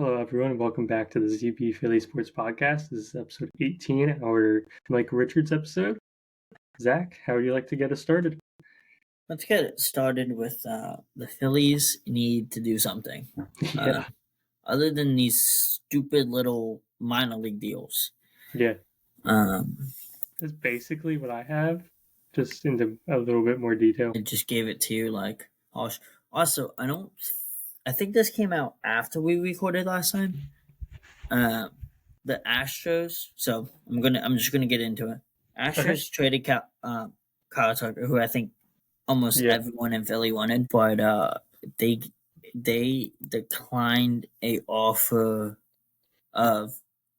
Hello, everyone, and welcome back to the ZB Philly Sports Podcast. This is episode 18, our Mike Richards episode. Zach, how would you like to get us started? Let's get it started with the Phillies need to do something. Yeah. Other than these stupid little minor league deals. Yeah. Um, That's basically what I have, just into a little bit more detail. I just gave it to you. Also, I think this came out after we recorded last time. The Astros. So I'm just gonna get into it. Astros traded Kyle Tucker, who I think almost everyone in Philly wanted, but they declined a offer of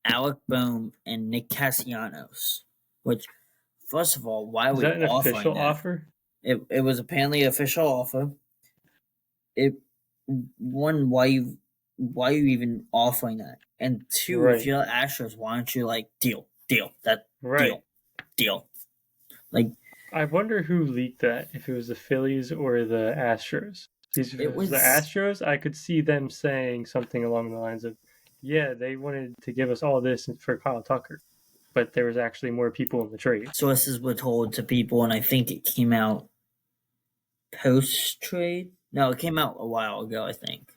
Alec Boehm and Nick Castellanos. Which, first of all, why Is would that an official that? offer? It was apparently an official offer. Why you even offering that? And two, if you're Astros, why don't you deal deal? Like, I wonder who leaked that, if it was the Phillies or the Astros. If it was the Astros, I could see them saying something along the lines of, yeah, they wanted to give us all this for Kyle Tucker, but there was actually more people in the trade. Sources were told to people, and I think it came out post-trade. No, it came out a while ago, I think.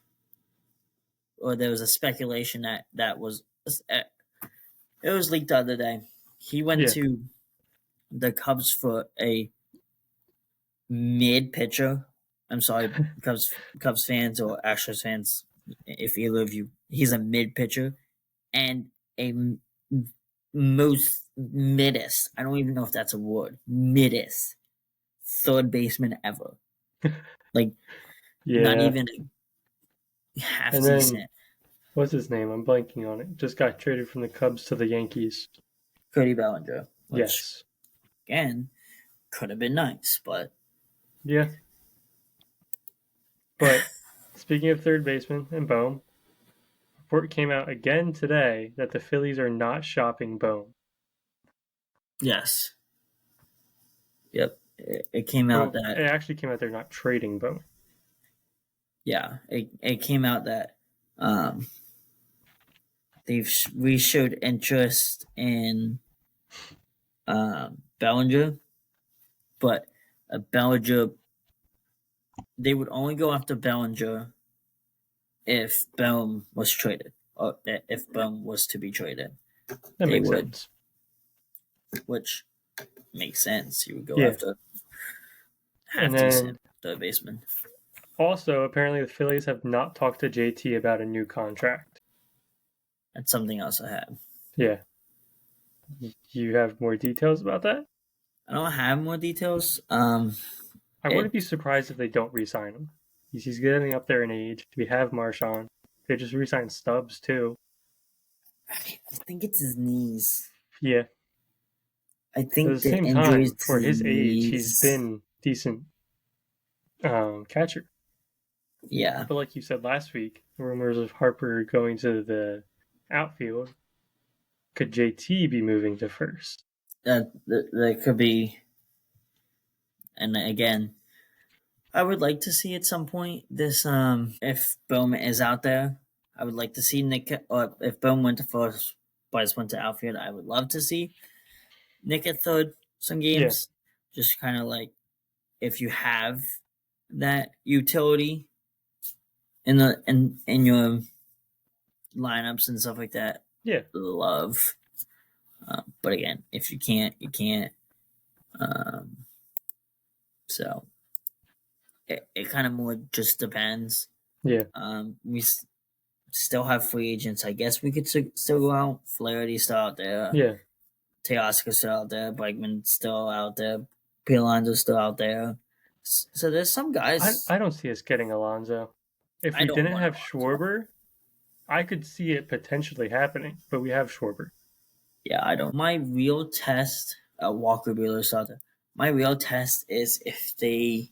Or there was a speculation that was... It was leaked the other day. He went to the Cubs for a mid-pitcher. I'm sorry, Cubs fans or Astros fans, if either of you. He's a mid-pitcher. And a most middest, I don't even know if that's a word, middest third baseman ever. Not even half decent. What's his name? I'm blanking on it. Just got traded from the Cubs to the Yankees. Cody Bellinger. Yes. Again, could have been nice, but... Yeah. But speaking of third baseman and Boehm, report came out again today that the Phillies are not shopping Boehm. Yes. Yep. It came out that... It actually came out they're not trading Boehm. Yeah. It came out that we showed interest in Bellinger, but Bellinger, they would only go after Bellinger if Boehm was traded, or if Boehm was to be traded. That makes sense. Which makes sense. You would go after half-decent third baseman. Also, apparently the Phillies have not talked to JT about a new contract. That's something else I have. Yeah. You have more details about that? I don't have more details. I wouldn't be surprised if they don't re-sign him. He's getting up there in age. We have Marshawn. They just re-signed Stubbs, too. I think it's his knees. Yeah. I think at the same time, for his age, he's been decent catcher. Yeah. But like you said last week, rumors of Harper going to the outfield. Could JT be moving to first? That could be. And again, I would like to see at some point this, if Bowman is out there, I would like to see Nick, or if Bowman went to first, Bryce went to outfield, I would love to see Nick at third some games. Yeah. Just kind of like, if you have that utility in your lineups and stuff like that. Yeah. Love. But again, if you can't, you can't. So it kind of more just depends. Yeah. We still have free agents. I guess we could still go out. Flaherty's still out there. Yeah. Teoscar's still out there. Bregman's still out there. Alonso's still out there. So there's some guys. I don't see us getting Alonso. If we didn't have Schwarber, I could see it potentially happening, but we have Schwarber. Yeah, I don't. My real test, Walker Buehler's out there. My real test is if they,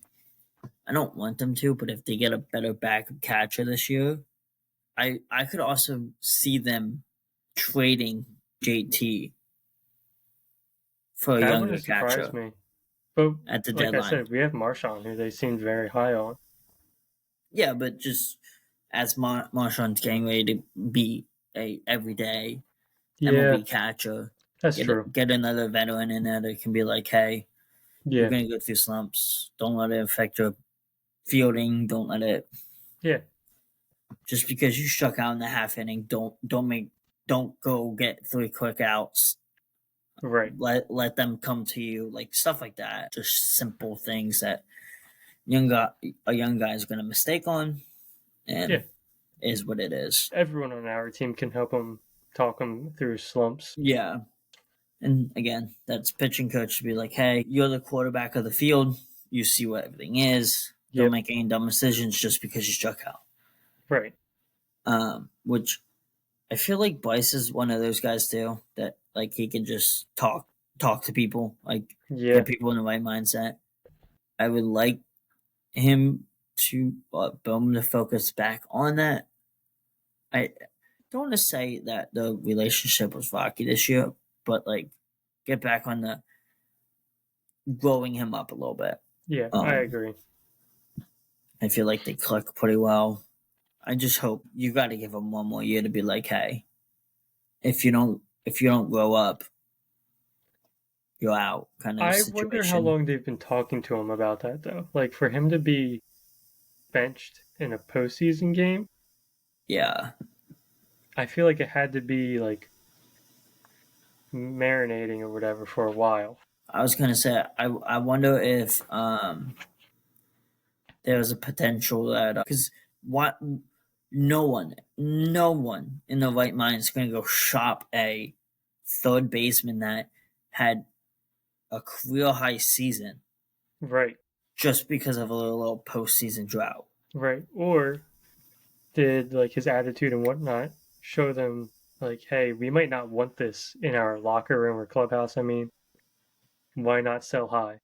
I don't want them to, but if they get a better backup catcher this year, I could also see them trading JT for a younger catcher. Surprise me. But at the like deadline. I said, we have Marshawn, who they seemed very high on. Yeah, but just as Marshawn's getting ready to be a everyday Yeah, MLB catcher, that's true. get another veteran in there that can be like, hey, you're Yeah, going to go through slumps. Don't let it affect your fielding. Don't let it. yeah, Just because you struck out in the half inning, don't go get 3 quick outs. right. Let them come to you, like stuff like that. Just simple things that a young guy is going to mistake on, and Yeah. is what it is. Everyone on our team can help him talk him through slumps. Yeah. And again, that's pitching coach to be like, hey, you're the quarterback of the field. You see what everything is. Don't Yep. make any dumb decisions just because you struck out. Right. Which I feel like Bryce is one of those guys too, that like he can just talk to people, like Yeah. get people in the right mindset. I would like him to Bowman to focus back on that. I don't want to say that the relationship was rocky this year, but like get back on the growing him up a little bit. Yeah, I agree. I feel like they click pretty well. I just hope you got to give him one more year to be like, hey, if you don't grow up, you're out kind of I wonder how situation. long they've been talking to him about that, though. Like, for him to be benched in a postseason game, Yeah, I feel like it had to be, like, marinating or whatever for a while. I was gonna say I wonder if there's a potential that because what no one in their right mind is going to go shop a third baseman that had a career high season Right, just because of a little postseason drought. right. Or did, like, his attitude and whatnot show them, like, hey, we might not want this in our locker room or clubhouse? I mean, why not sell high?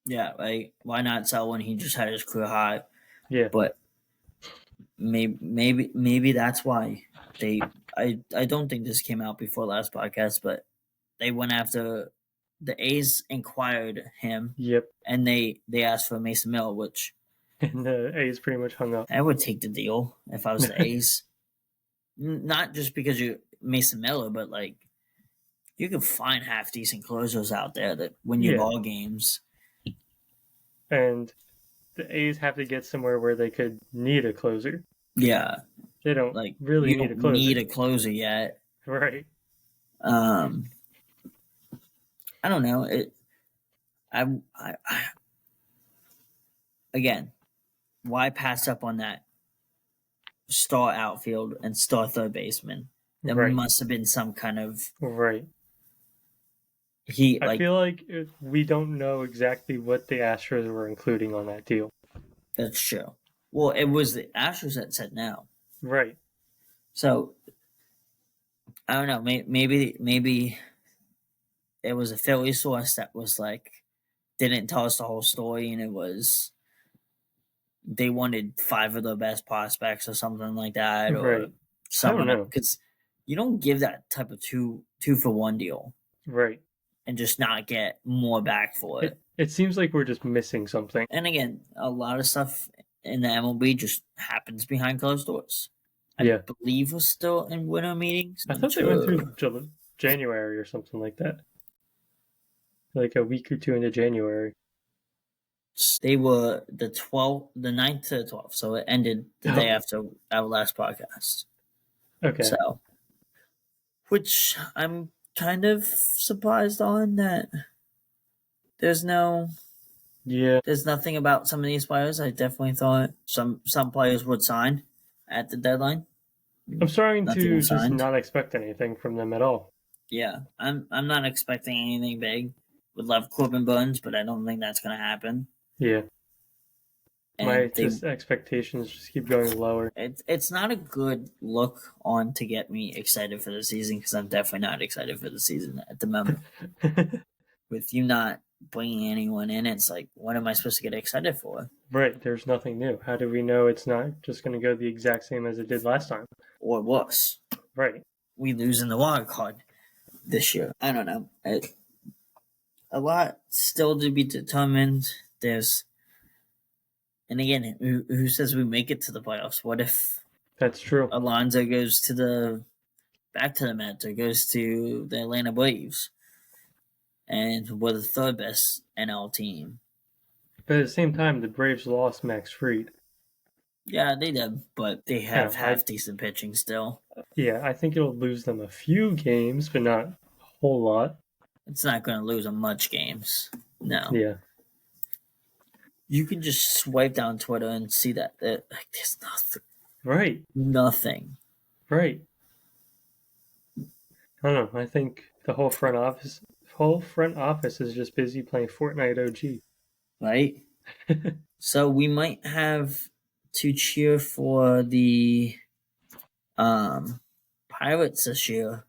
Yeah, right. Why not sell when he just had his career high? Yeah, But maybe that's why they. I don't think this came out before last podcast, but they went after the A's inquired him, yep. and they asked for Mason Miller, which And the A's pretty much hung up. I would take the deal if I was the A's. Not just because you Mason Miller, but like you can find half decent closers out there that win you Yeah. ball games. And the A's have to get somewhere where they could need a closer. Yeah, They don't like really you need a don't closer. need a closer yet. Right. I don't know. I again, why pass up on that star outfield and star third baseman? There Right. must have been some kind of Right. I feel like we don't know exactly what the Astros were including on that deal. That's true. Well, it was the Astros that said no. Right. So I don't know. Maybe it was a Philly source that was like didn't tell us the whole story, and it was they wanted 5 of the best prospects or something like that, or Right. someone know. because you don't give that type of two for one deal Right. and just not get more back for it. It seems like we're just missing something. And again, a lot of stuff in the MLB just happens behind closed doors. Yeah. I believe we're still in winter meetings. I thought they went through January or something like that. Like a week or two into January. They were the 9th to the 12th, so it ended the day after our last podcast. Okay. So, which I'm kind of surprised on that there's nothing about some of these players. I definitely thought some players would sign at the deadline. I'm starting Nothing to was just signed. not expect anything from them at all. Yeah, I'm not expecting anything big. Would love Corbin Burns, but I don't think that's going to happen. Yeah. And expectations just keep going lower. It's not a good look on to get me excited for the season because I'm definitely not excited for the season at the moment. With you not bringing anyone in, it's like, what am I supposed to get excited for? Right, there's nothing new. How do we know it's not just going to go the exact same as it did last time? Or worse. Right. We lose in the wild card this year. I don't know. A lot still to be determined. And again, who says we make it to the playoffs? What if That's true. Alonso goes back to the Mets or goes to the Atlanta Braves, and we're the third best NL team. But at the same time, the Braves lost Max Fried. Yeah, they did, but they have half decent pitching still. Yeah, I think it'll lose them a few games, but not a whole lot. It's not going to lose them much games. No. Yeah. You can just swipe down Twitter and see that there's nothing. Right. Nothing. Right. I don't know. I think the whole front office is just busy playing Fortnite OG. Right? So we might have to cheer for the Pirates this year.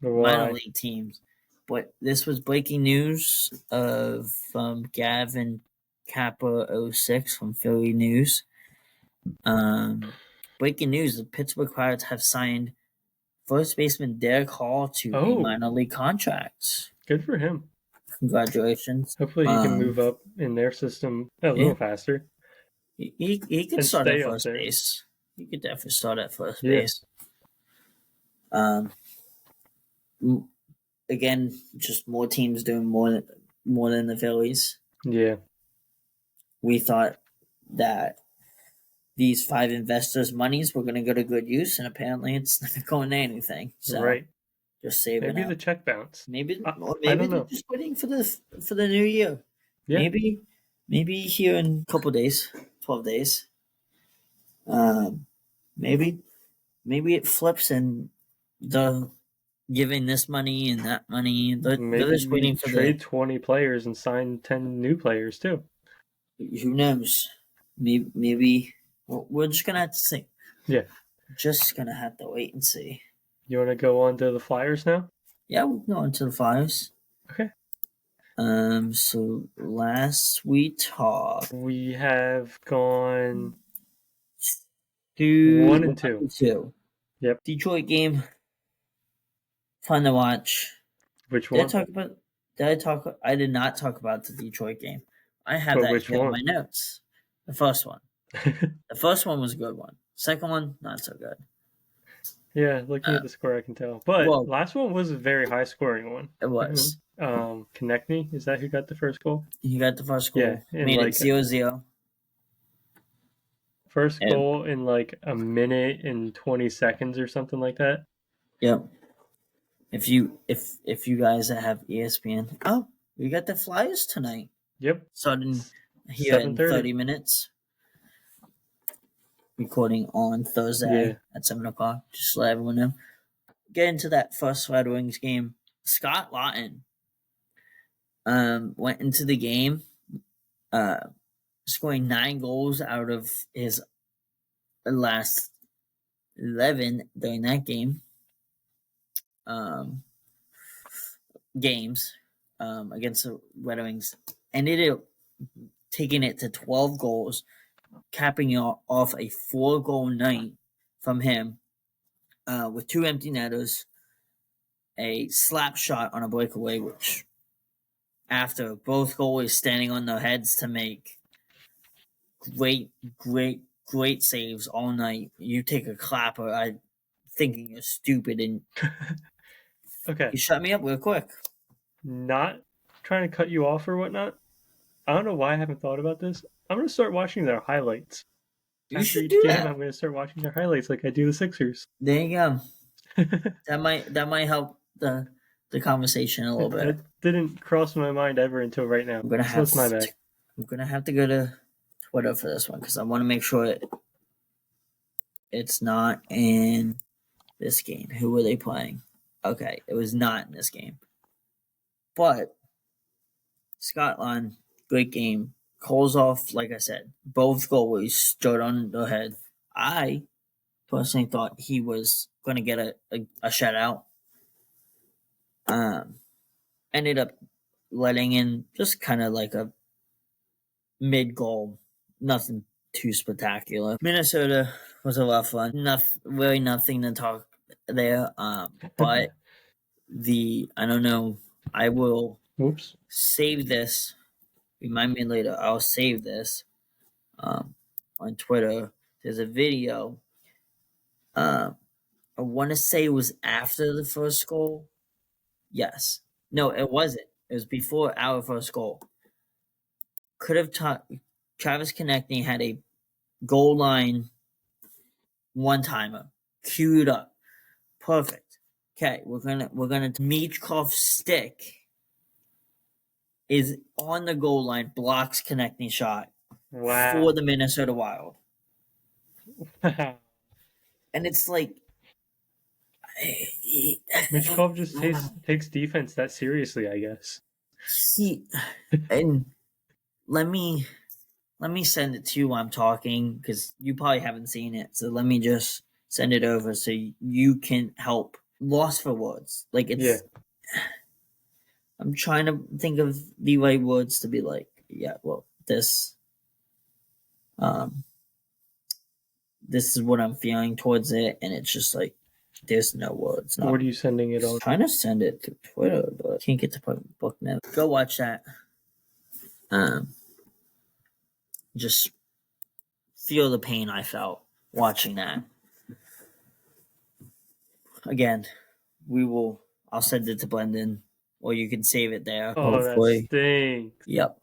Minor league teams. But this was breaking news from Gavin Kappa 06 from Philly News. Breaking news: the Pittsburgh Pirates have signed first baseman Derek Hall to a minor league contract. Good for him. Congratulations. Hopefully he can move up in their system a little faster. He could start at first base. He could definitely start at first base. Again, just more teams doing more than the Phillies. Yeah. We thought that these 5 investors' monies were going to go to good use, and apparently it's not going to anything. So just saving maybe the check bounce. Maybe they're just waiting for the new year. Yeah. Maybe here in a couple days, 12 days. Maybe it flips and the giving this money and that money. They're just waiting for trade 20 players and sign 10 new players too. Who knows? Maybe we're just gonna have to see. Yeah, just gonna have to wait and see. You want to go on to the Flyers now? Yeah, we'll go on to the Flyers. Okay. So last we talked, we have gone to 1 and 2. Yep. Detroit game. Fun to watch. Which one? I did not talk about the Detroit game. I have that here in my notes. The first one. The first one was a good one. Second one, not so good. Yeah, looking at the score, I can tell. But last one was a very high scoring one. It was. Konechny, is that who got the first goal? He got the first goal. Yeah, made it 0-0. First goal in like a minute and 20 seconds or something like that. Yep. If you guys have ESPN, we got the Flyers tonight. Yep. Starting here in 30 minutes. Recording on Thursday at 7:00. Just to let everyone know. Get into that first Red Wings game. Scott Laughton went into the game scoring 9 goals out of his last 11 during that game. Games against the Red Wings. Ended up taking it to 12 goals, capping off a 4-goal night from him with 2 empty netters, a slap shot on a breakaway, which after both goalies standing on their heads to make great saves all night, you take a clapper, I thinking you're stupid and okay. You shut me up real quick. Not trying to cut you off or whatnot. I don't know why I haven't thought about this. I'm going to start watching their highlights. You should do that. I'm going to start watching their highlights like I do the Sixers. There you go. that might help the conversation a little bit. That didn't cross my mind ever until right now. I'm gonna have to go to Twitter for this one because I want to make sure it's not in this game. Who were they playing? Okay, it was not in this game. But Scotland, great game. Calls off, like I said, both goalies stood on their head. I personally thought he was going to get a shutout. Ended up letting in just kind of like a mid-goal. Nothing too spectacular. Minnesota was a rough one. Really nothing to talk there. But I don't know. I will save this. Remind me later. I'll save this on Twitter. There's a video I want to say it was after the first goal. Yes. No, it wasn't. It was before our first goal. Could have Travis Konechny had a goal line one timer queued up. Perfect. Okay, we're gonna Michkov's stick is on the goal line, blocks Konechny shot for the Minnesota Wild. Wow. And it's like Michkov just takes defense that seriously, I guess. And let me send it to you while I'm talking, because you probably haven't seen it. So let me just send it over so you can help. Lost for words. Like, it's... Yeah. I'm trying to think of the right words to be like, yeah, well, this is what I'm feeling towards it, and it's just like, there's no words. What are you sending it on? I'm trying to send it to Twitter, but I can't get to book now. Go watch that. Just feel the pain I felt watching that. Again, I'll send it to Brendan, or you can save it there. Oh, hopefully. That stinks. Yep.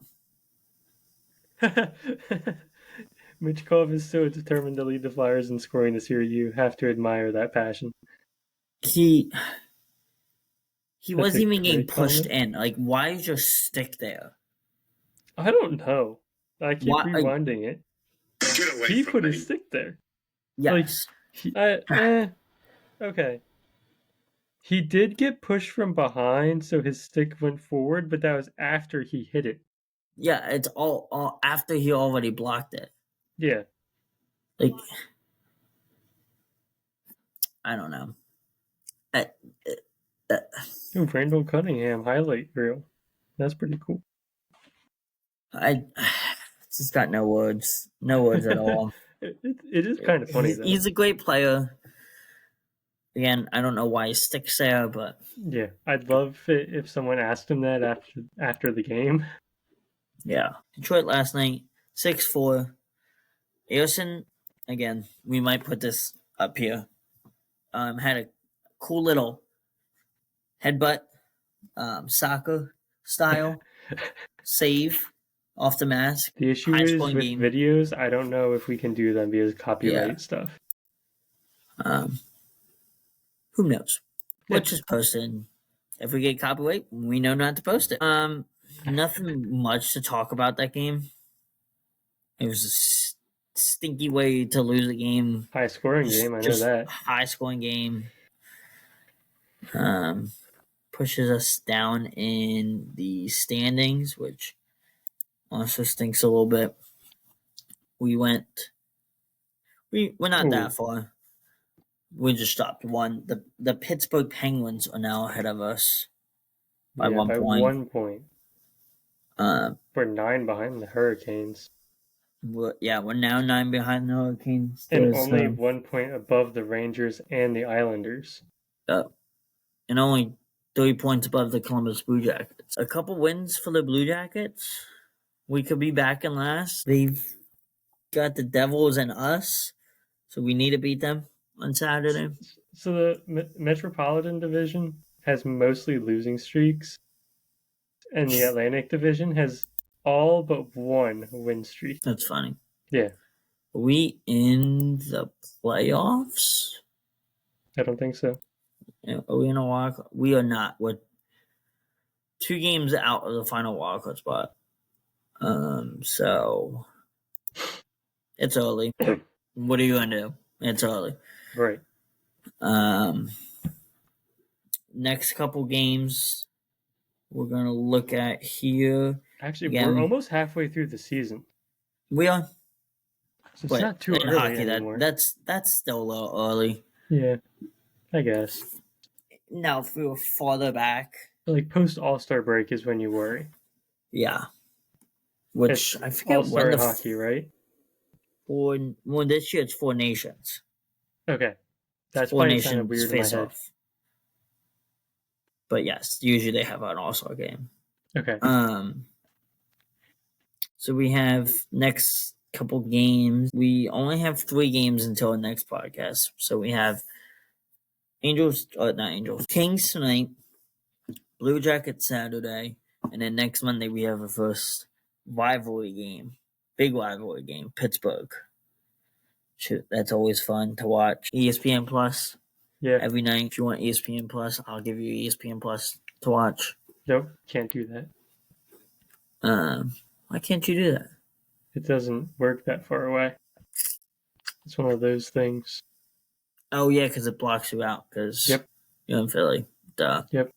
Michkov is so determined to lead the Flyers in scoring this year. You have to admire that passion. He wasn't even getting pushed in. Like, why is your stick there? I don't know. I keep rewinding it. Get away he from put me. His stick there. Yes. Okay. He did get pushed from behind, so his stick went forward, but that was after he hit it. Yeah, it's all after he already blocked it. Yeah. Like, I don't know. Randall Cunningham highlight reel. That's pretty cool. I just got no words. No words at all. It is kind of funny, though. He's a great player. Again, I don't know why he sticks there, but... Yeah, I'd love it if someone asked him that after the game. Yeah. Detroit last night, 6-4. Earson, again, we might put this up here, had a cool little headbutt, soccer style save off the mask. The issue is with videos, I don't know if we can do them because copyright stuff. Who knows? We'll just post it. If we get copyright, we know not to post it. Nothing much to talk about that game. It was a stinky way to lose a game. High scoring game, I know that. High scoring game. Pushes us down in the standings, which also stinks a little bit. We're not that far. We just dropped one. The Pittsburgh Penguins are now ahead of us by 1 point. 1 point. We're 9 behind the Hurricanes. We're now 9 behind the Hurricanes. And only 1 point above the Rangers and the Islanders. And only 3 points above the Columbus Blue Jackets. A couple wins for the Blue Jackets. We could be back in last. They've got the Devils and us, so we need to beat them on Saturday. So the Metropolitan Division has mostly losing streaks, and the Atlantic Division has all but one win streak. That's funny. Yeah. Are we in the playoffs? I don't think so. Are we in a wild? We are not. We're 2 games out of the final wildcard spot. So it's early. What are you gonna do? It's early. Right. Next couple games we're gonna look at here. Actually, we're almost halfway through the season. We are. So it's not too early hockey, anymore. That's still a little early. Yeah, I guess. Now, if we were farther back, like post All-Star break is when you worry. Yeah. Which I forget All-Star in hockey, right? This year it's 4 nations. Okay, that's 4 nations kind of weird in my head. But yes, usually they have an All-Star game. Okay. So we have next couple games. We only have 3 games until the next podcast. So we have Kings tonight, Blue Jackets Saturday, and then next Monday we have our first rivalry game. Big rivalry game, Pittsburgh. Shoot, that's always fun to watch. ESPN Plus. Yeah. Every night, if you want ESPN Plus, I'll give you ESPN Plus to watch. Nope, can't do that. Why can't you do that? It doesn't work that far away. It's one of those things. Oh yeah, because it blocks you out. Because you're in Philly. Duh. Yep.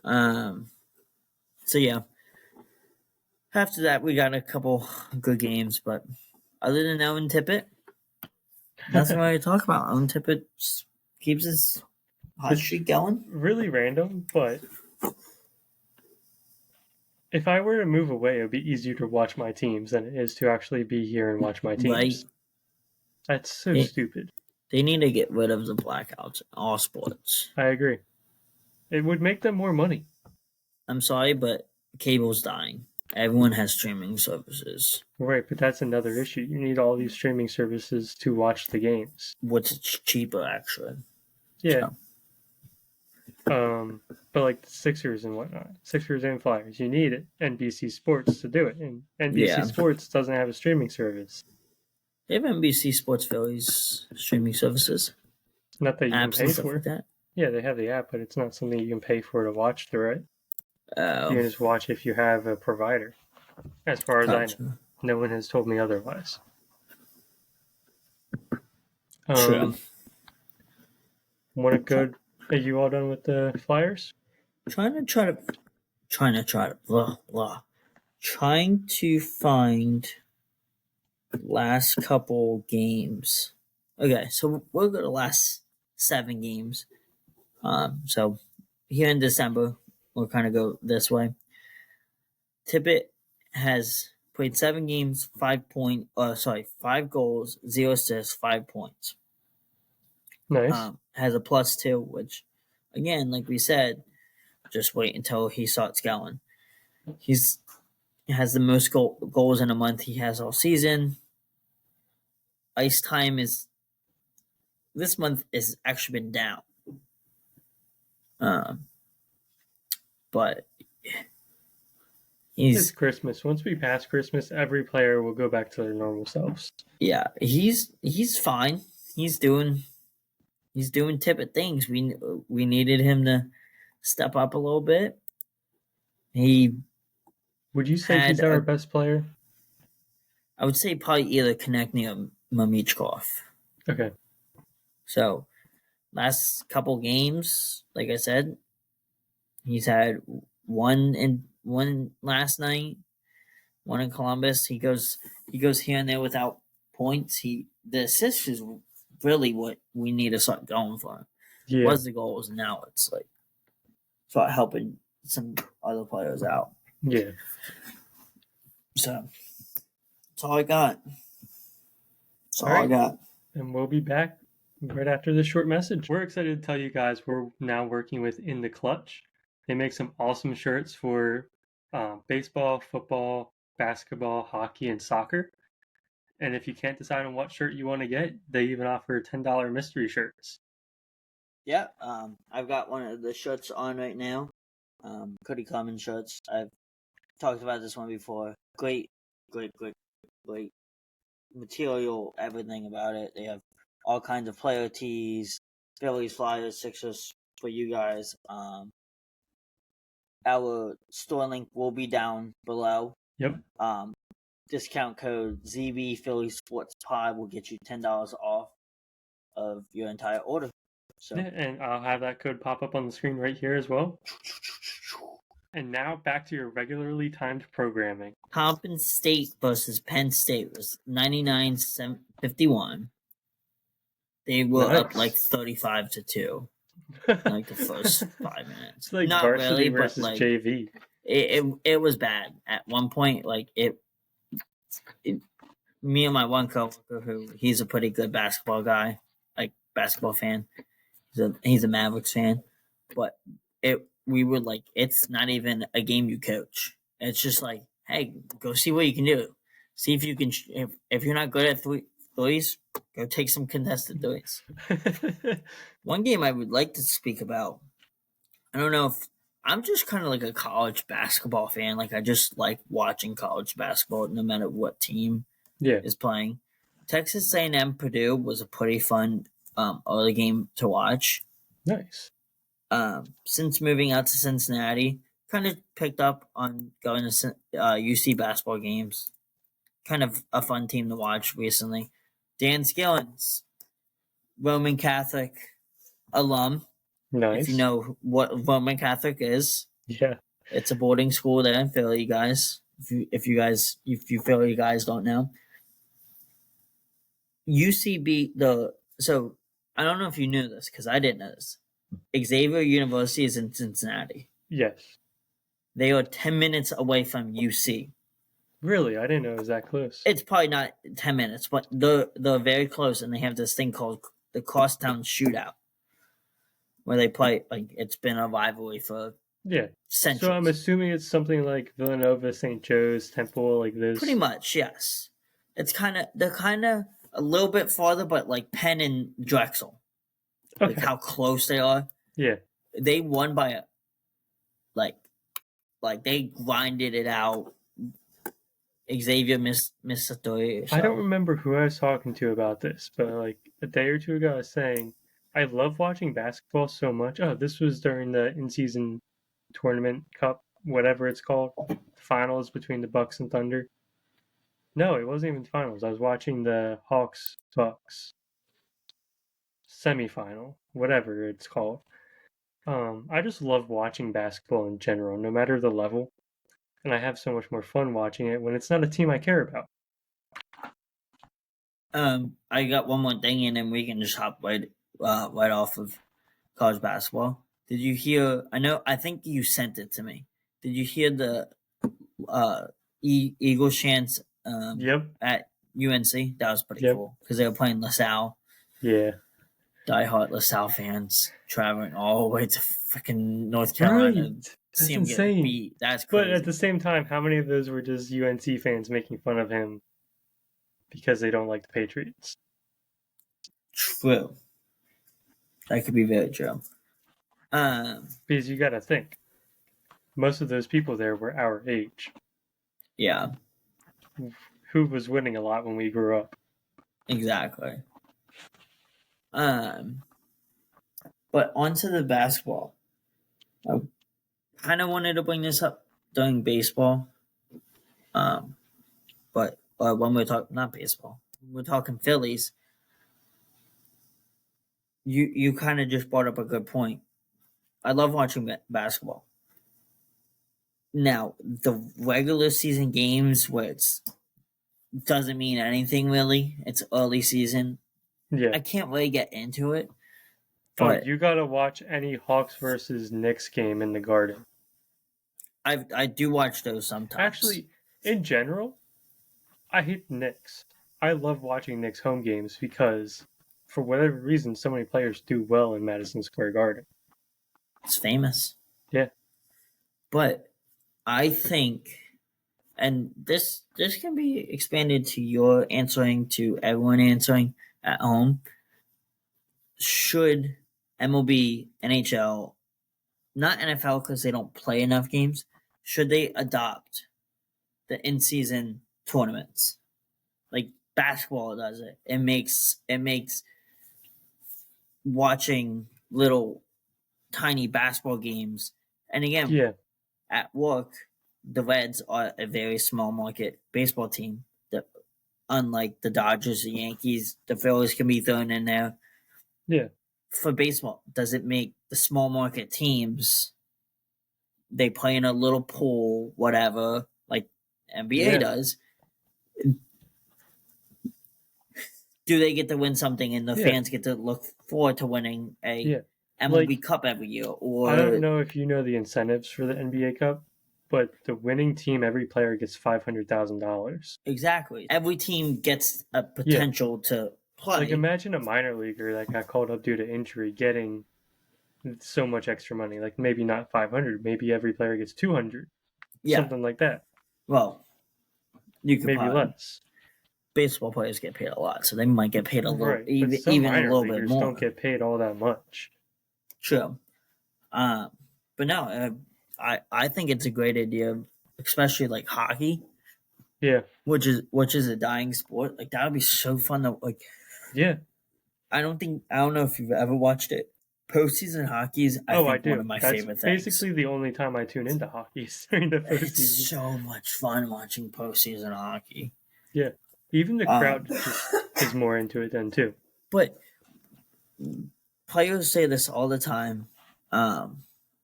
So yeah. After that, we got a couple good games, but other than Owen Tippett, nothing really to talk about. Owen Tippett keeps his hot streak going. Really random, but if I were to move away, it would be easier to watch my teams than it is to actually be here and watch my teams. Right. That's so stupid. They need to get rid of the blackouts in all sports. I agree. It would make them more money. I'm sorry, but cable's dying. Everyone has streaming services. Right, but that's another issue. You need all these streaming services to watch the games. What's cheaper, actually. Yeah. So. But like the Sixers and whatnot, Sixers and Flyers, you need it. NBC Sports to do it, and NBC Sports doesn't have a streaming service. They have NBC Sports Philly's streaming services. Not that you can pay for. Like that. Yeah, they have the app, but it's not something you can pay for to watch through it. Oh. You can just watch if you have a provider. As far as I know, no one has told me otherwise. True. Want to go? Are you all done with the Flyers? Trying to find last couple games. Okay, so we'll go to the last 7 games. So here in December, we'll kind of go this way. Tippett has played 7 games, 5 goals, 0 assists, 5 points. Nice. Has a +2, which, again, like we said, just wait until he starts going. He has the most goals in a month he has all season. Ice time this month has actually been down. But it's Christmas. Once we pass Christmas, every player will go back to their normal selves. Yeah, he's fine. He's doing Tippett things. We needed him to step up a little bit. Would you say he's our best player? I would say probably either Konechny or Mamichkov. Okay. So, last couple games, like I said, he's had one last night, one in Columbus. He goes here and there without points. The assist is really what we need to start going for. Yeah. Was the goals, and now it's like start helping some other players out. Yeah. So that's all I got. I got. And we'll be back right after this short message. We're excited to tell you guys we're now working with In the Clutch. They make some awesome shirts for baseball, football, basketball, hockey, and soccer. And if you can't decide on what shirt you want to get, they even offer $10 mystery shirts. Yeah, I've got one of the shirts on right now. Cody Common shirts. I've talked about this one before. Great material, everything about it. They have all kinds of player tees, Phillies, Flyers, Sixers for you guys. Our store link will be down below. Yep. Discount code ZB Philly Sports Pod will get you $10 off of your entire order. So. Yeah, and I'll have that code pop up on the screen right here as well. And now back to your regularly timed programming. Hopkins State versus Penn State was 99-51. They were up like 35-2. Like the first 5 minutes. It's like not varsity really, versus but like JV. It was bad at one point. Like it me and my one coworker, who he's a pretty good basketball guy, like basketball fan. He's a Mavericks fan, but we were like, it's not even a game you coach. It's just like, hey, go see what you can do. See if you can. If you're not good at threes, go take some contested threes. One game I would like to speak about. I don't know if I'm just kind of like a college basketball fan. Like I just like watching college basketball, no matter what team is playing. Texas A&M Purdue was a pretty fun early game to watch. Nice. Since moving out to Cincinnati, kind of picked up on going to UC basketball games. Kind of a fun team to watch recently. Dan Skillins, Roman Catholic alum. Nice. If you know what Roman Catholic is, yeah, it's a boarding school there in Philly, guys. If you Philly guys don't know, UCB so I don't know if you knew this because I didn't know this. Xavier University is in Cincinnati. Yes. They are 10 minutes away from UC. Really? I didn't know it was that close. It's probably not 10 minutes, but they're very close, and they have this thing called the Crosstown Shootout, where they play, like, it's been a rivalry for centuries. So I'm assuming it's something like Villanova, St. Joe's, Temple, like this? Pretty much, yes. They're kind of a little bit farther, but like Penn and Drexel. Okay. Like how close they are. Yeah. They won by like they grinded it out. Xavier missed a three. So. I don't remember who I was talking to about this, but like a day or two ago, I was saying I love watching basketball so much. Oh, this was during the in-season tournament cup, whatever it's called, the finals between the Bucks and Thunder. No, it wasn't even finals. I was watching the Hawks Bucks semifinal, whatever it's called. I just love watching basketball in general, no matter the level. And I have so much more fun watching it when it's not a team I care about. I got one more thing, and then we can just hop right off of college basketball. Did you hear? I think you sent it to me. Did you hear the Eagles chants? At UNC, that was pretty cool because they were playing LaSalle. Yeah. Diehard LaSalle fans traveling all the way to freaking North Carolina. Right. That's insane. Beat. That's crazy. But at the same time, how many of those were just UNC fans making fun of him because they don't like the Patriots? True. That could be very true. Because you got to think, most of those people there were our age. Yeah. Who was winning a lot when we grew up? Exactly. But onto the basketball. I kind of wanted to bring this up during baseball. But when we're talking, not baseball, we're talking Phillies. You kind of just brought up a good point. I love watching basketball. Now, the regular season games where it's doesn't mean anything really. It's early season. Yeah. I can't really get into it. But you gotta watch any Hawks versus Knicks game in the Garden. I do watch those sometimes. Actually, in general, I hate the Knicks. I love watching Knicks home games because, for whatever reason, so many players do well in Madison Square Garden. It's famous. Yeah. But I think, and this can be expanded to your answering, to everyone answering at home. Should MLB, NHL, not NFL because they don't play enough games, should they adopt the in-season tournaments? Like basketball does it. It makes watching little tiny basketball games. And again, at work, the Reds are a very small market baseball team. Unlike the Dodgers, the Yankees, the Phillies can be thrown in there. Yeah. For baseball, does it make the small market teams, they play in a little pool, whatever, like NBA does? Do they get to win something and the fans get to look forward to winning a MLB Cup every year? Or I don't know if you know the incentives for the NBA Cup, but the winning team, every player gets $500,000. Exactly. Every team gets a potential to play. Like imagine a minor leaguer that got called up due to injury getting so much extra money. Like maybe not 500, maybe every player gets 200. Something like that. Well, You could maybe probably less. baseball players get paid a lot, so they might get paid a little, Right, but some even a minor little bit leaguers more. don't get paid all that much. True. But no, I think it's a great idea, especially like hockey. Yeah. Which is a dying sport. Like that would be so fun to like. Yeah. I don't know if you've ever watched it. Postseason hockey is, I I think, one do. of my That's favorite things. basically the only time I tune into hockey is during the It's postseason. so much fun watching postseason hockey. Yeah. Even the crowd just is more into it then too. But players say this all the time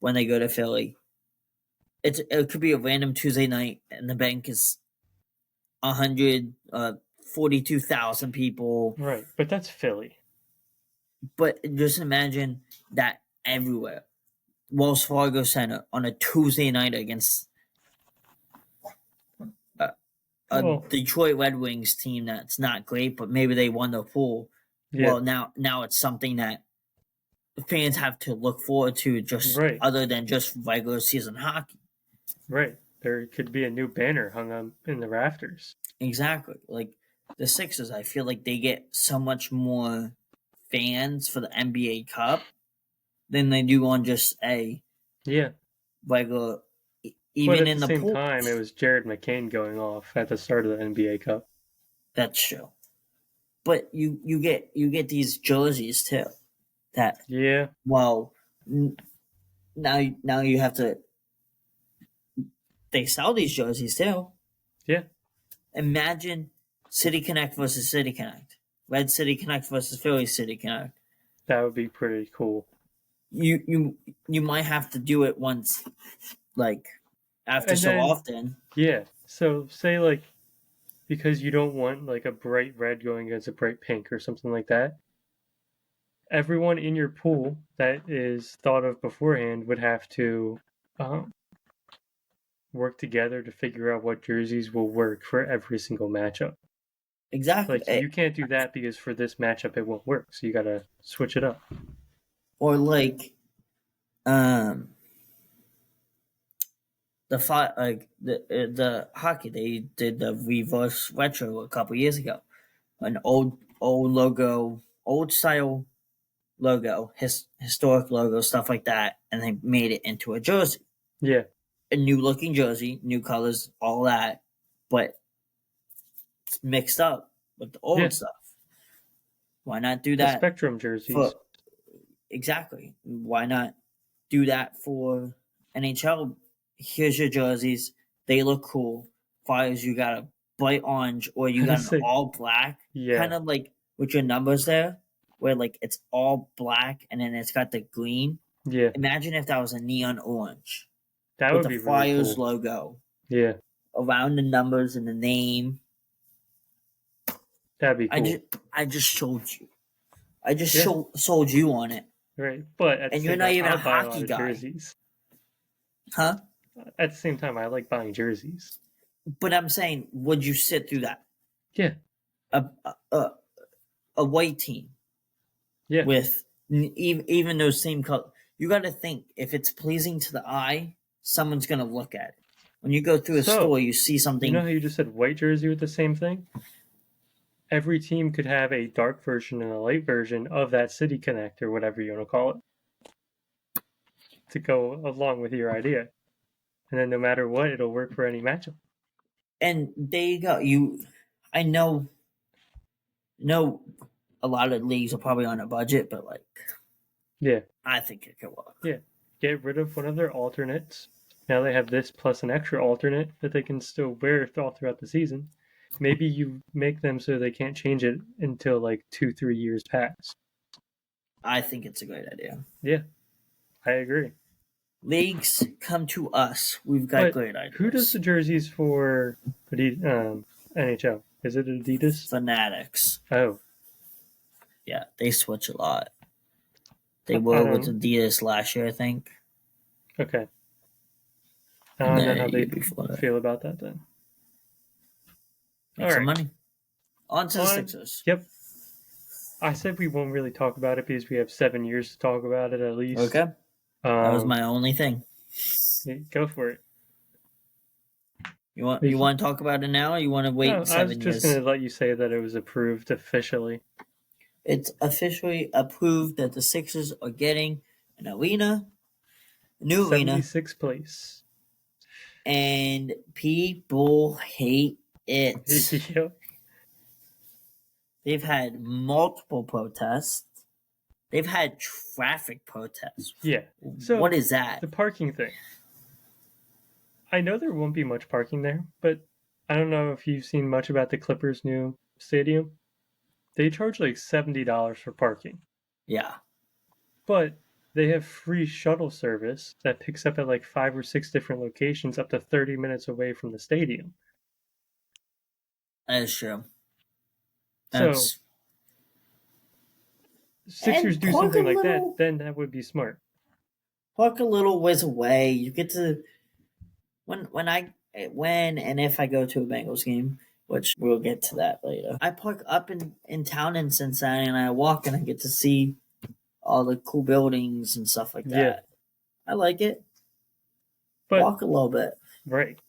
when they go to Philly. It could be a random Tuesday night and the bank is 142,000 people. Right, but that's Philly. But just imagine that everywhere. Wells Fargo Center on a Tuesday night against a Detroit Red Wings team that's not great, but maybe they won the pool. Yeah. Well, now it's something that fans have to look forward to, just right. other than just regular season hockey. Right. There could be a new banner hung up in the rafters. Exactly. Like the Sixers, I feel like they get so much more fans for the NBA Cup than they do on just a regular. Even but at in the the same pool, time, it was Jared McCain going off at the start of the NBA Cup. That's true. But you get these jerseys too. That well, now you have to. They sell these jerseys too. Yeah. Imagine City Connect versus City Connect, Red City Connect versus Philly City Connect. That would be pretty cool. You might have to do it once, like after so often. Yeah. So say like because you don't want like a bright red going against a bright pink or something like that. Everyone in your pool that is thought of beforehand would have to work together to figure out what jerseys will work for every single matchup. Exactly. Like you can't do that because for this matchup it won't work. So you gotta switch it up. Or like, the hockey, they did the reverse retro a couple years ago, an old logo, old style logo, historic logo, stuff like that, and they made it into a jersey. Yeah. A new looking jersey, new colors, all that, but it's mixed up with the old stuff. Why not do that? The Spectrum jerseys. Exactly. Why not do that for NHL? Here's your jerseys. They look cool. Fires, you got a bright orange or you got an all black. Yeah. Kind of like with your numbers there, where like it's all black and then it's got the green. Yeah. Imagine if that was a neon orange. That with would be the Flyers really cool. logo. Yeah. Around the numbers and the name. That'd be cool. I just showed you. I just sold you on it. Right. But at the same you're not time, even I'll a buy hockey a lot of guy. jerseys. Huh? At the same time, I like buying jerseys. But I'm saying, would you sit through that? Yeah. A white team. Yeah. With even those same colors. You got to think, if it's pleasing to the eye, someone's going to look at it. When you go through a store, you see something. You know how you just said white jersey with the same thing? Every team could have a dark version and a light version of that City Connect or whatever you want to call it to go along with your idea. And then no matter what, it'll work for any matchup. And there you go. I know a lot of leagues are probably on a budget, but like, yeah, I think it could work. Yeah, get rid of one of their alternates. Now they have this plus an extra alternate that they can still wear all throughout the season. Maybe you make them so they can't change it until like 2-3 years pass. I think it's a great idea. Yeah, I agree. Leagues, come to us. We've got great ideas. Who does the jerseys for NHL? Is it Adidas? Fanatics. Oh. Yeah, they switch a lot. They were with Adidas last year, I think. Okay. I don't know how they feel about that then. Make some money. On to the Sixers. Yep. I said we won't really talk about it because we have 7 years to talk about it at least. Okay. That was my only thing. Go for it. You want to talk about it now, or you want to wait No, I was 7 just years? going to let you say that it was approved officially. It's officially approved that the Sixers are getting an arena, a new arena, 76th place. and people hate it. Yep. They've had multiple protests. They've had traffic protests. Yeah. So what is that? The parking thing. I know there won't be much parking there, but I don't know if you've seen much about the Clippers' new stadium. They charge like $70 for parking. Yeah. But they have free shuttle service that picks up at like 5 or 6 different locations up to 30 minutes away from the stadium. That is true. So Sixers do something like that, then that would be smart. Park a little ways away. You get to when and if I go to a Bengals game, which we'll get to that later. I park up in town in Cincinnati, and I walk, and I get to see all the cool buildings and stuff like that. Yeah. I like it. But, walk a little bit. Right.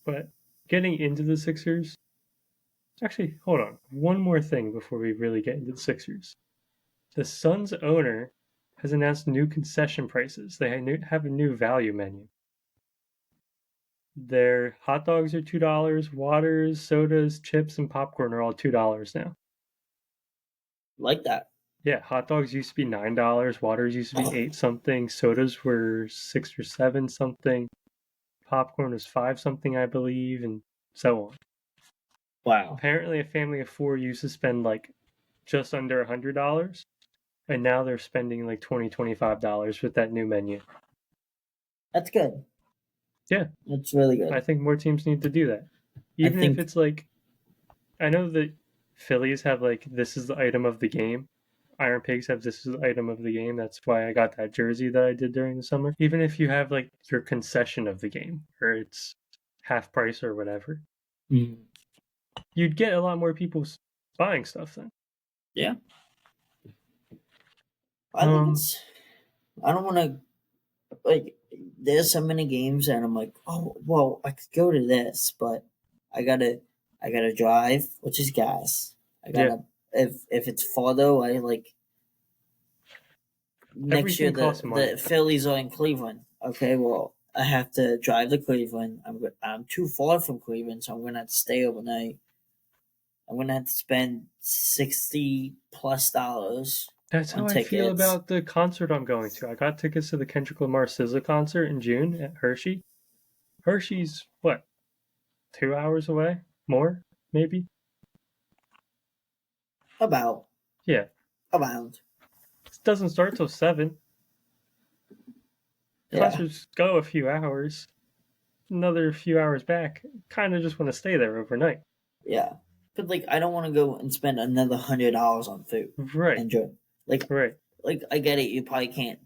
But getting into the Sixers. Actually, hold on. One more thing before we really get into the Sixers. The Suns owner has announced new concession prices. They have a new value menu. Their hot dogs are $2, waters, sodas, chips, and popcorn are all $2 now. Like that. Yeah, hot dogs used to be $9, waters used to be 8 something, sodas were 6 or 7 something, popcorn was 5 something, I believe, and so on. Wow. Apparently a family of 4 used to spend like just under $100, and now they're spending like $20, $25 with that new menu. That's good. Yeah. That's really good. I think more teams need to do that. Even if it's like, I know that Phillies have like, this is the item of the game. Iron Pigs have this is the item of the game. That's why I got that jersey that I did during the summer. Even if you have like your concession of the game, or it's half price or whatever, you'd get a lot more people buying stuff then. Yeah. I think I don't want to, like, there's so many games and I'm like, oh, well, I could go to this, but I gotta drive, which is gas. I gotta, if it's far though, I like, next year the Phillies are in Cleveland. Okay, well, I have to drive to Cleveland. I'm too far from Cleveland, so I'm gonna have to stay overnight. I'm gonna have to spend $60+ That's how I feel about the concert I'm going to. I got tickets to the Kendrick Lamar SZA concert in June at Hershey. Hershey's what, 2 hours away? More, maybe? About. Yeah. About. It doesn't start till 7. Concerts go a few hours. Another few hours back. Kind of just want to stay there overnight. Yeah. But like, I don't want to go and spend another $100 on food. Right. And drink. Like, right. Like, I get it. You probably can't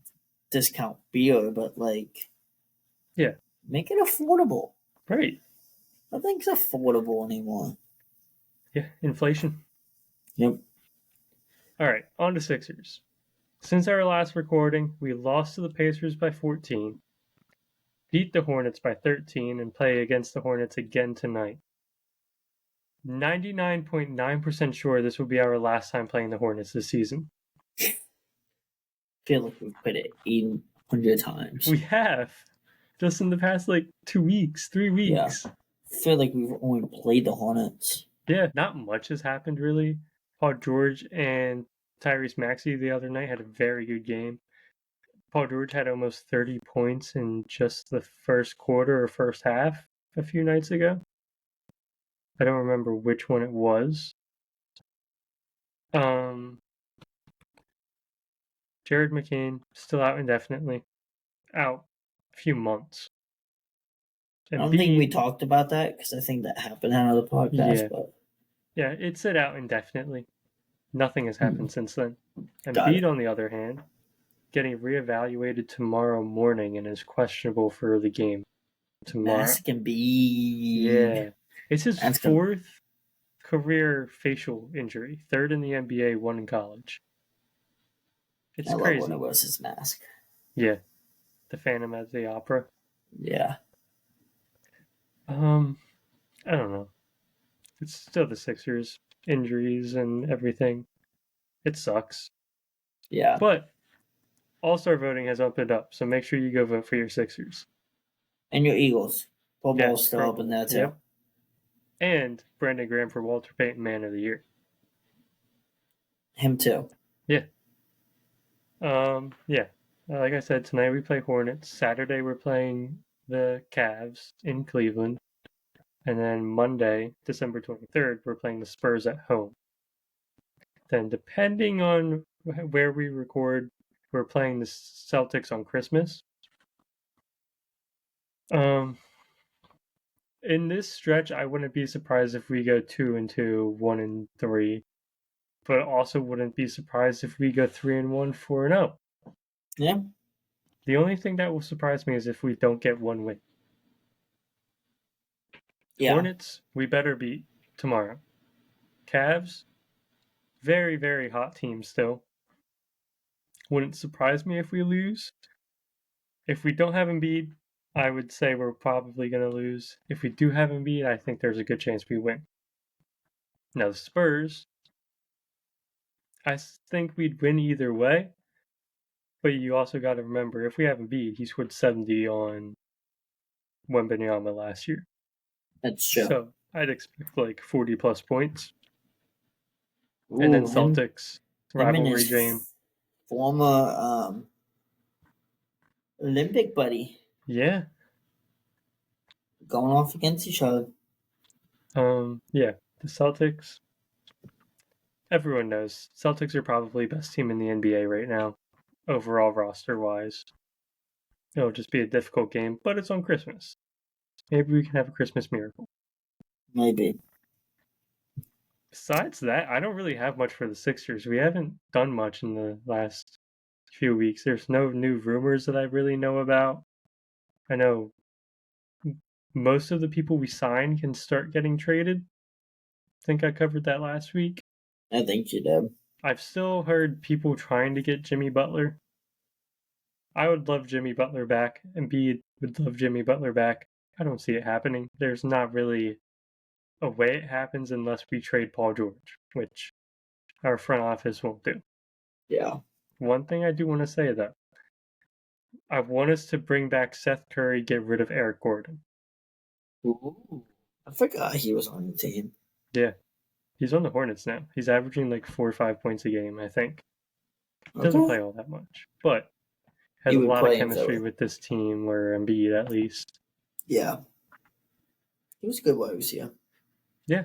discount beer, but like, yeah, make it affordable. Right. Nothing's affordable anymore. Yeah, inflation. Yep. All right, on to Sixers. Since our last recording, we lost to the Pacers by 14, beat the Hornets by 13, and play against the Hornets again tonight. 99.9% sure this will be our last time playing the Hornets this season. I feel like we've played it 800 times. We have. Just in the past, 2 weeks, 3 weeks. Yeah. I feel like we've only played the Hornets. Yeah, not much has happened, really. Paul George and Tyrese Maxey the other night had a very good game. Paul George had almost 30 points in just the first quarter or first half a few nights ago. I don't remember which one it was. Jared McCain, still out indefinitely. Out a few months. And I don't think we talked about that because I think that happened on another podcast. Yeah, but yeah, it said out indefinitely. Nothing has happened since then. And Got Bede, on the other hand, getting reevaluated tomorrow morning and is questionable for the game tomorrow. Mask and Bede. Yeah. It's his fourth career facial injury. 3rd in the NBA, 1 in college. It's crazy. I love when it was his mask. Yeah. The Phantom at the Opera. Yeah. it's still the Sixers. Injuries and everything. It sucks. Yeah. But All-Star voting has opened up, so make sure you go vote for your Sixers. And your Eagles. Pro Bowl's Yes, still open there too. Yep. And Brandon Graham for Walter Payton Man of the Year. Him too. Yeah. Yeah. Like I said, tonight we play Hornets. Saturday we're playing the Cavs in Cleveland. And then Monday, December 23rd, we're playing the Spurs at home. Then depending on where we record, we're playing the Celtics on Christmas. In this stretch, I wouldn't be surprised if we go 2-2, 1-3, but also wouldn't be surprised if we go 3-1, 4-0. Yeah. The only thing that will surprise me is if we don't get one win. Yeah. Hornets, we better beat tomorrow. Cavs, very, very hot team still. Wouldn't surprise me if we lose. If we don't have Embiid, I would say we're probably going to lose. If we do have Embiid, I think there's a good chance we win. Now, the Spurs, I think we'd win either way. But you also got to remember, if we have Embiid, he scored 70 on Wembanyama last year. That's true. So I'd expect like 40-plus points. Ooh, and then Celtics, rivalry his game. Former Olympic buddy. Yeah. Going off against each other. Yeah, the Celtics. Everyone knows Celtics are probably best team in the NBA right now, overall roster-wise. It'll just be a difficult game, but it's on Christmas. Maybe we can have a Christmas miracle. Maybe. Besides that, I don't really have much for the Sixers. We haven't done much in the last few weeks. There's no new rumors that I really know about. I know most of the people we signed can start getting traded. I think I covered that last week. I think you did. I've still heard people trying to get Jimmy Butler. I would love Jimmy Butler back. Embiid would love Jimmy Butler back. I don't see it happening. There's not really a way it happens unless we trade Paul George, which our front office won't do. Yeah. One thing I do want to say, though, I want us to bring back Seth Curry, get rid of Eric Gordon. Ooh. I forgot he was on the team. Yeah. He's on the Hornets now. He's averaging like 4 or 5 points a game, I think. Doesn't play all that much, but has a lot of chemistry with this team, or Embiid at least. Yeah. He was a good wide receiver. Yeah.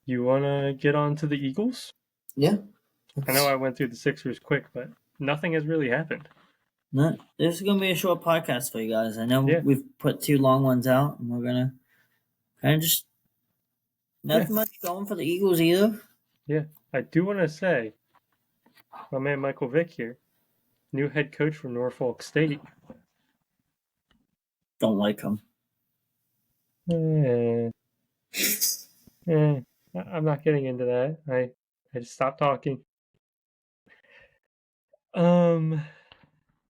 You want to get on to the Eagles? Yeah. I know I went through the Sixers quick, but nothing has really happened. No, this is going to be a short podcast for you guys. I know we've put 2 long ones out, and we're going to kind of just nothing much going for the Eagles either. Yeah. I do want to say, my man Michael Vick here, new head coach from Norfolk State. Don't like him. I'm not getting into that. I just stopped talking.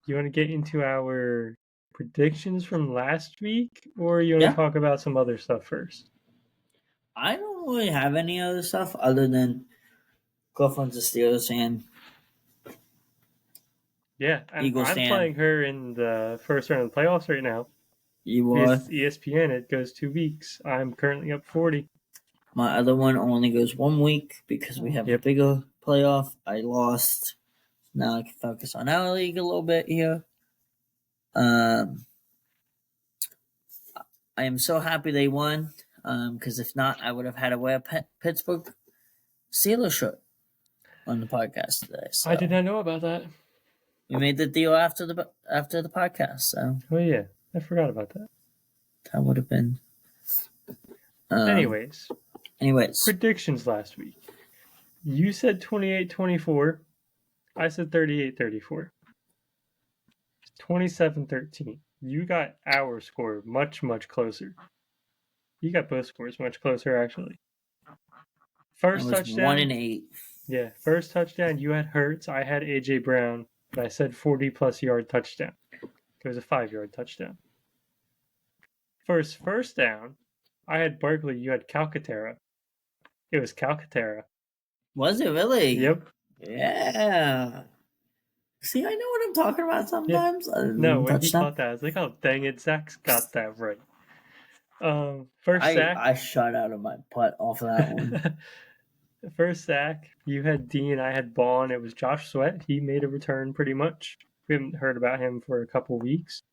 You want to get into our predictions from last week, or you want to talk about some other stuff first? I don't really have any other stuff other than girlfriend's a Steelers fan. Yeah, I'm playing her in the first round of the playoffs right now. You are? It's ESPN. It goes 2 weeks. I'm currently up 40. My other one only goes 1 week because we have a bigger playoff. I lost. Now I can focus on our league a little bit here. I am so happy they won. Because if not, I would have had to wear a Pittsburgh Steelers shirt on the podcast today. So. I did not know about that. We made the deal after the podcast. So. Oh yeah, I forgot about that. That would have been. Anyways, predictions last week. You said 28-24. I said 38-34. 27-13. You got our score much, much closer. You got both scores much closer, actually. First touchdown. 1-8. Yeah, first touchdown. You had Hurts. I had AJ Brown, but I said 40-plus yard touchdown. It was a 5-yard touchdown. First down. I had Barkley. You had Calcaterra. It was Calcaterra. Was it really? Yep. Yeah. See, I know what I'm talking about Yeah. sometimes. No, when he Touchdown. caught that, I was like, "Oh, dang it, Zach's got that right." First sack. I shot out of my butt off of that one. First sack. You had Dean. I had Bond. It was Josh Sweat. He made a return pretty much. We haven't heard about him for a couple weeks.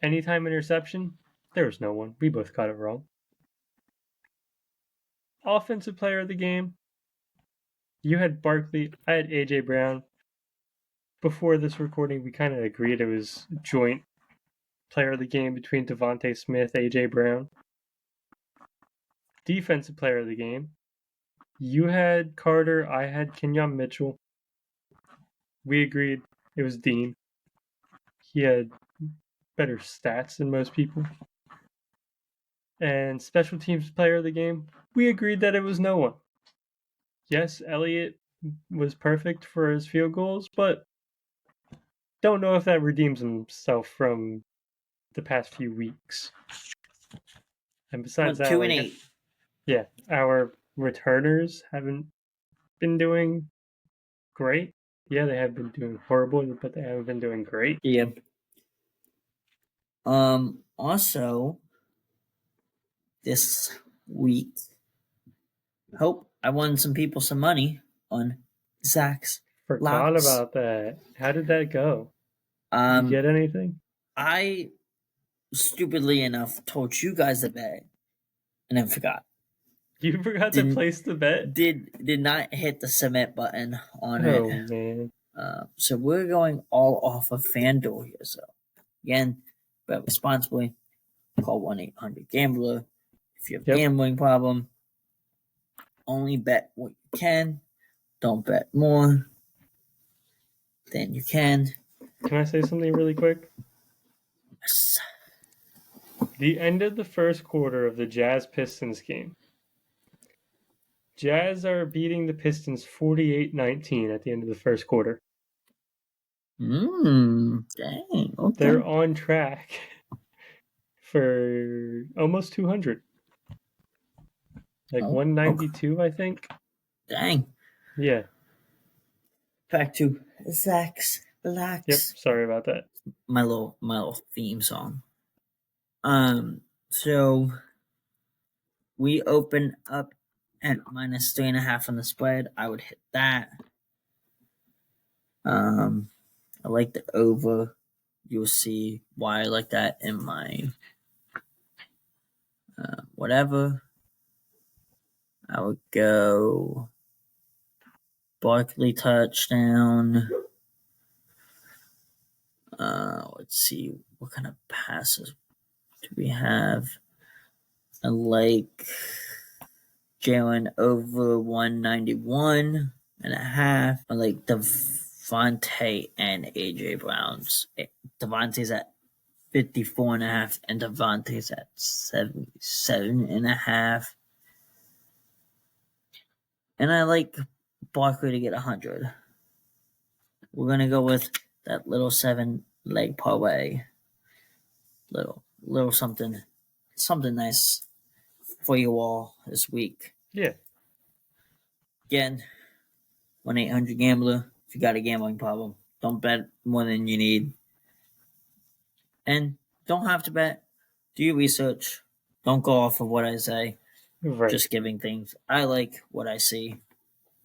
Anytime interception. There was no one. We both got it wrong. Offensive player of the game. You had Barkley. I had AJ Brown. Before this recording, we kind of agreed it was joint player of the game between Devontae Smith, AJ Brown. Defensive player of the game. You had Carter. I had Kenyon Mitchell. We agreed it was Dean. He had better stats than most people. And special teams player of the game. We agreed that it was no one. Yes, Elliott was perfect for his field goals, but don't know if that redeems himself from the past few weeks. And besides Went that, 2-8. yeah, our returners haven't been doing great. Yeah, they have been doing horrible, but they haven't been doing great. Yeah. Also, this week, hope I won some people some money on Zach's Forgot locks. about that. How did that go? Did you get anything? I stupidly enough told you guys to bet and then forgot. You forgot to place the bet? Did not hit the submit button on it. Oh, man. So we're going all off of FanDuel here. So again, bet responsibly. Call 1-800-GAMBLER if you have a gambling problem. Only bet what you can. Don't bet more than you can. Can I say something really quick? Yes. The end of the first quarter of the Jazz Pistons game. Jazz are beating the Pistons 48-19 at the end of the first quarter. Dang. Okay. They're on track for almost 200. Like 192, I think. Dang. Yeah. Back to Zach's Locks. Yep. Sorry about that. My little theme song. So we open up at -3.5 on the spread. I would hit that. I like the over. You'll see why I like that in my whatever. I would go Barkley touchdown. Let's see what kind of passes do we have. I like Jalen over 191.5. I like Devontae and AJ Brown's. Devontae's at 54.5 and Devontae's at 77.5. And I like Barkley to get 100. We're gonna go with that little 7-leg parlay. Little something nice for you all this week. Yeah. Again, 1-800-GAMBLER. If you got a gambling problem, don't bet more than you need. And don't have to bet. Do your research. Don't go off of what I say. Right. Just giving things. I like what I see.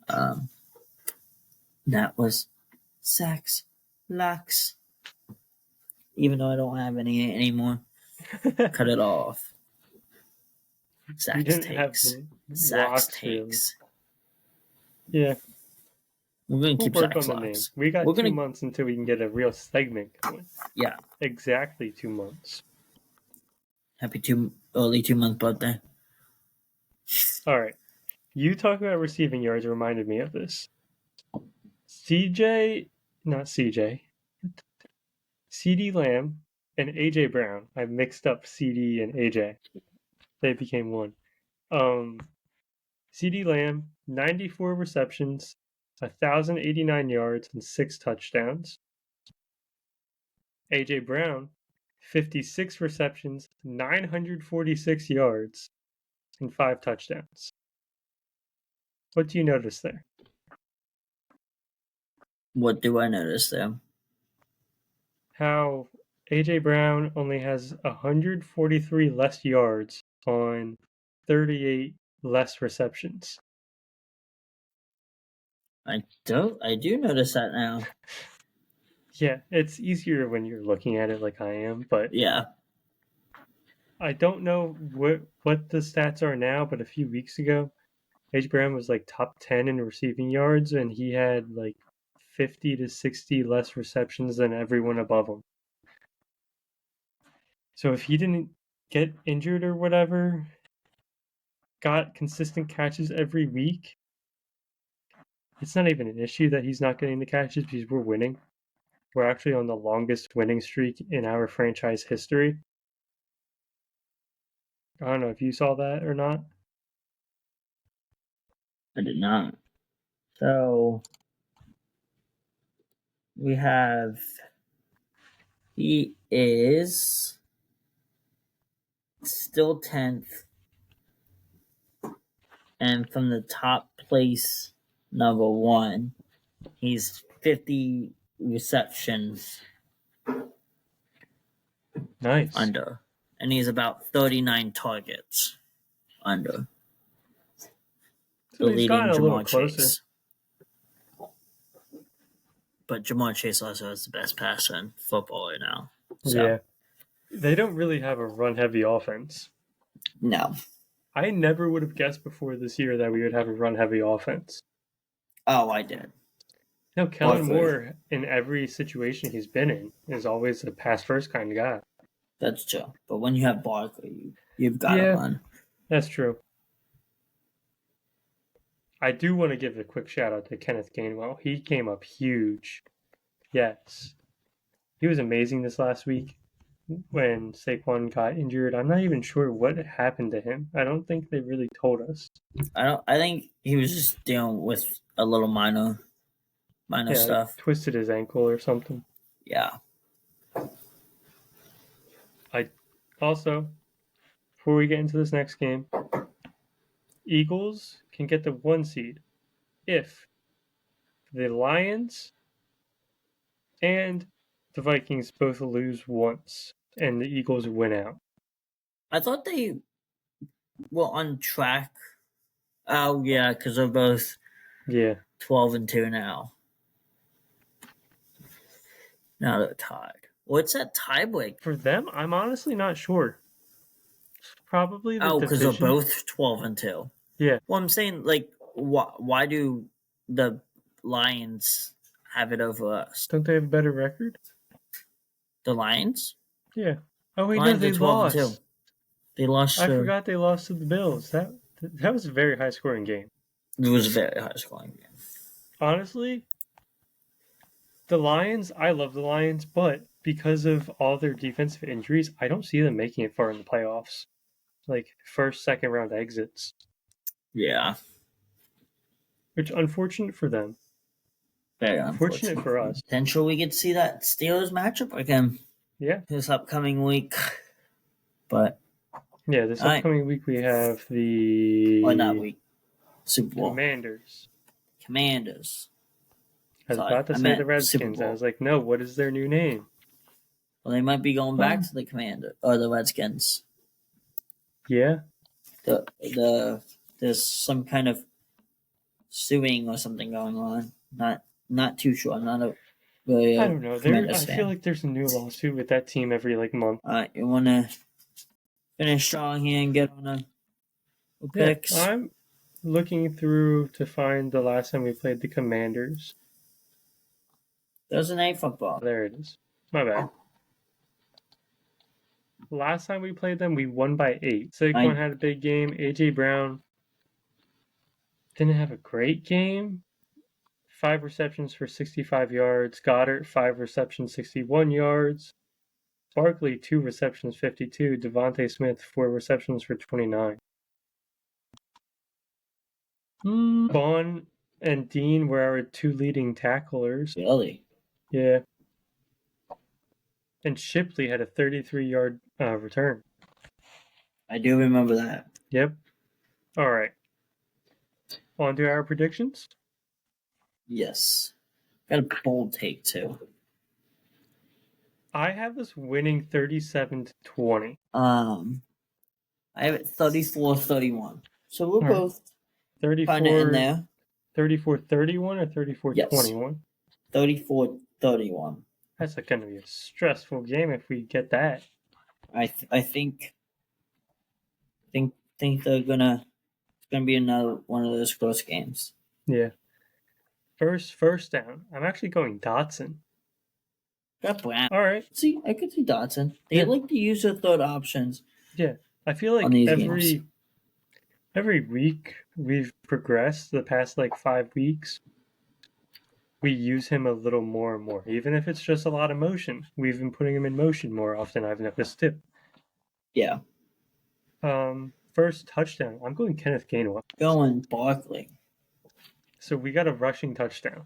That was Zach's Locks. Even though I don't have any anymore, cut it off. Zach's Takes. Zach's Takes. Really. Yeah. We're going to keep work Zach's on the Locks. name. We got 2 months until we can get a real segment going. Yeah. Exactly 2 months. Happy early 2-month birthday. All right. You talking about receiving yards reminded me of this. CeeDee Lamb and AJ Brown. I mixed up CD and AJ. They became one. CeeDee Lamb, 94 receptions, 1,089 yards, and 6 touchdowns. AJ Brown, 56 receptions, 946 yards, and 5 touchdowns. What do you notice there? What do I notice there? How A.J. Brown only has 143 less yards on 38 less receptions. I do notice that now. Yeah, it's easier when you're looking at it like I am, but yeah, I don't know what the stats are now, but a few weeks ago, A.J. Brown was like top 10 in receiving yards, and he had like 50 to 60 less receptions than everyone above him. So if he didn't get injured or whatever, got consistent catches every week, it's not even an issue that he's not getting the catches because we're winning. We're actually on the longest winning streak in our franchise history. I don't know if you saw that or not. I did not. So we have. He is still 10th. And from the top place, number 1, he's 50 receptions Nice. under. And he's about 39 targets under. So he's gotten a little closer. Chase. But Jamar Chase also has the best passer in football right now. So. Yeah. They don't really have a run-heavy offense. No. I never would have guessed before this year that we would have a run-heavy offense. Oh, I did. No, Kellen Moore, in every situation he's been in, is always a pass-first kind of guy. That's true. But when you have Barkley, you've got to run. That's true. I do want to give a quick shout-out to Kenneth Gainwell. He came up huge. Yes. He was amazing this last week when Saquon got injured. I'm not even sure what happened to him. I don't think they really told us. I think he was just dealing with a little minor stuff. Like twisted his ankle or something. Yeah. Also, before we get into this next game, Eagles can get the 1 seed if the Lions and the Vikings both lose once and the Eagles win out. I thought they were on track. Oh, yeah, because they're both 12-2 now. Now they're tied. What's that tie break? For them, I'm honestly not sure. Probably the because they're both 12-2. Yeah. Well, I'm saying, like, why do the Lions have it over us? Don't they have a better record? The Lions? Yeah. Oh, wait, Lions no, they lost. They lost. I forgot they lost to the Bills. That was a very high-scoring game. It was a very high-scoring game. Honestly, the Lions, I love the Lions, but because of all their defensive injuries, I don't see them making it far in the playoffs. Like, first, second round exits. Yeah. Which, unfortunate for them. Very unfortunate for us. Potential we get to see that Steelers matchup again. Yeah. This upcoming week. But. Yeah, this upcoming week we have the... Or not week. Super Bowl. Commanders. I was about to say the Redskins. I was like, no, what is their new name? Well, they might be going back to the Commander or the Redskins. Yeah. There's some kind of suing or something going on. Not too sure. I'm not a really. I don't know. I feel like there's a new lawsuit with that team every month. You want to finish strong here and get on the picks? Yeah, I'm looking through to find the last time we played the Commanders. Thursday Night Football. There it is. My bad. Last time we played them, we won by 8. Saquon had a big game. A.J. Brown didn't have a great game. 5 receptions for 65 yards. Goddard, 5 receptions, 61 yards. Barkley, 2 receptions, 52. Devontae Smith, 4 receptions for 29. Vaughn and Dean were our 2 leading tacklers. Really? Yeah. And Shipley had a 33-yard return. I do remember that. Yep. All right. On to our predictions. Yes. Got a bold take, too. I have us winning 37-20. I have it 34-31. So we're All right. both kind of in there. 34-31 or 34-21? Yes. 34-31. That's going to be a stressful game if we get that. I think they're gonna. It's gonna be another one of those close games. Yeah. First down. I'm actually going Dotson. Got Brown. All right. See, I could see Dotson. They like to use their third options. Yeah. I feel like every week we've progressed the past 5 weeks. We use him a little more and more, even if it's just a lot of motion. We've been putting him in motion more often. I've noticed too. Yeah. First touchdown. I'm going Kenneth Gainwell. Going Barkley. So we got a rushing touchdown.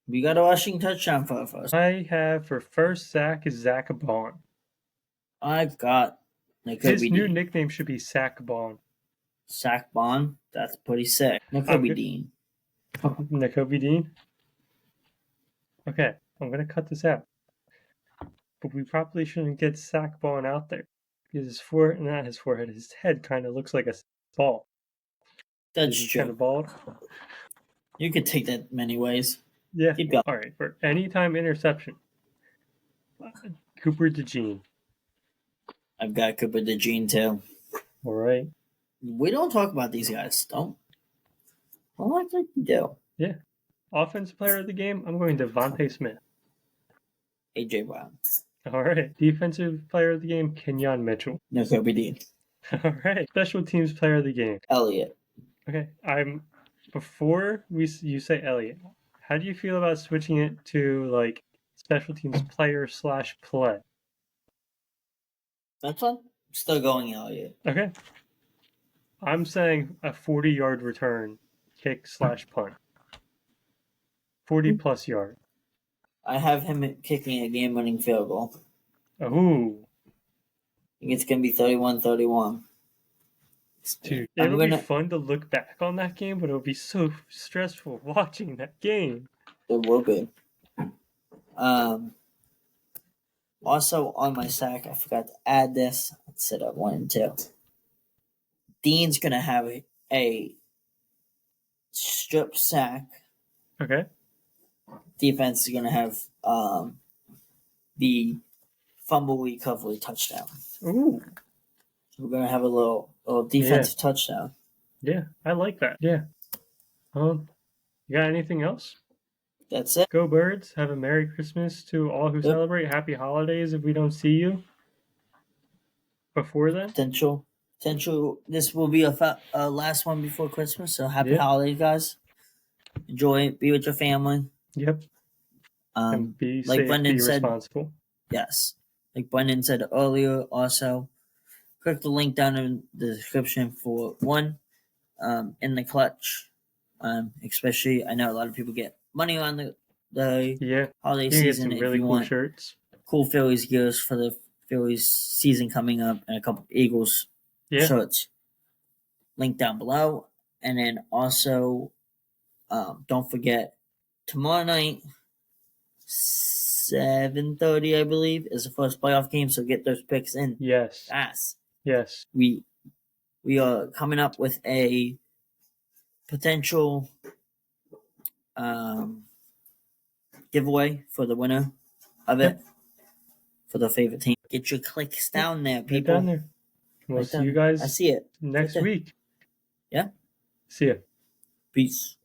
We got a rushing touchdown for first. I have for first sack is Zach Bond. I've got his new nickname should be Sack Bond. Sack Bond? That's pretty sick. Nakobe Dean. Nakobe Dean? Okay, I'm going to cut this out. But we probably shouldn't get Sack Bond out there. Because his head kind of looks like a ball. That's true. Kind of bald. You could take that many ways. Yeah. All right, for anytime interception, Cooper DeJean. I've got Cooper DeJean too. All right. We don't talk about these guys. Don't like we do. Yeah. Offensive player of the game, I'm going to Devontae Smith. AJ Brown. All right. Defensive player of the game, Kenyon Mitchell. Nakobe Dean. All right. Special teams player of the game, Elliott. Okay. Before you say Elliott, how do you feel about switching it to special teams player / play? That's fun. Still going Elliott. Okay. I'm saying a 40-yard return, kick / punt. 40+ yard. I have him kicking a game-winning field goal. Ooh. I think it's going to be 31-31. Dude, it'll be fun to look back on that game, but it'll be so stressful watching that game. It will be. Also, on my sack, I forgot to add this. Let's set up 1 and 2. Dean's going to have a strip sack. Okay. Defense is going to have the fumble recovery touchdown. Ooh. So we're going to have a little defensive touchdown. Yeah, I like that. Yeah. You got anything else? That's it. Go Birds. Have a Merry Christmas to all who celebrate. Happy holidays if we don't see you before then. Potential. This will be a last one before Christmas, so happy holidays, guys. Enjoy it. Be with your family. Yep. And be like safe, Brendan be said, responsible. Yes. Like Brendan said earlier, also, click the link down in the description for one in the clutch. Especially, I know a lot of people get money on the holiday season. Get some really cool shirts. Cool Phillies gears for the Phillies season coming up, and a couple Eagles shirts. Link down below. And then also, don't forget, tomorrow night, 7:30, I believe, is the first playoff game, so get those picks in. Yes. Yes. We are coming up with a potential giveaway for the winner of it for the favorite team. Get your clicks down there, people. Get down there. We'll see you guys I see it next week. Yeah. See ya. Peace.